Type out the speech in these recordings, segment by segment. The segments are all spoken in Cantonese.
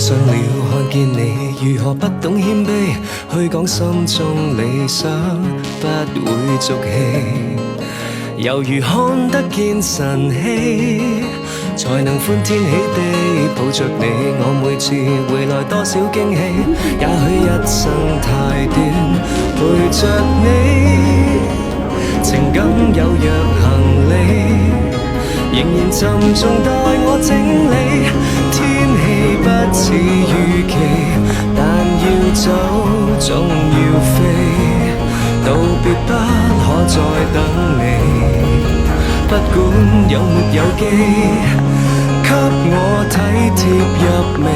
上了，看見你如何不懂謙卑，去講心中理想，不會俗氣，猶如看得見晨曦，才能歡天喜地抱着你。我每次回來多少驚喜，也許一生太短，陪着你，情感有若行李，仍然沉重待我整理。天氣不似預期，但要走總要飛，道別不可再等你。不管有沒有機，給我體貼入微，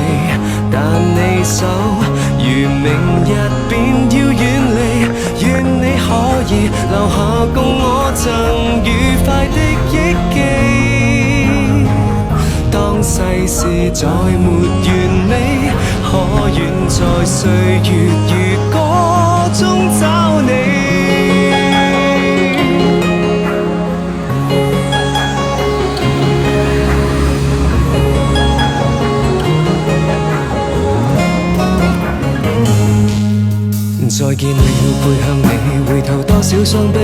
但你手如明日便要遠離，願你可以留下共我曾愉快的憶記。當世事再沒完美，可願在歲月如歌中找你。再見了，背向你，回頭多少傷悲，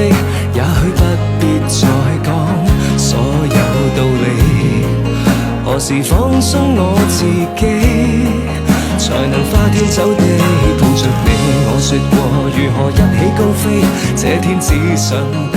也許不必再講所有道理。何時放鬆我自己，才能花天酒地抱着你？我說過如何一起高飛，這天只想帶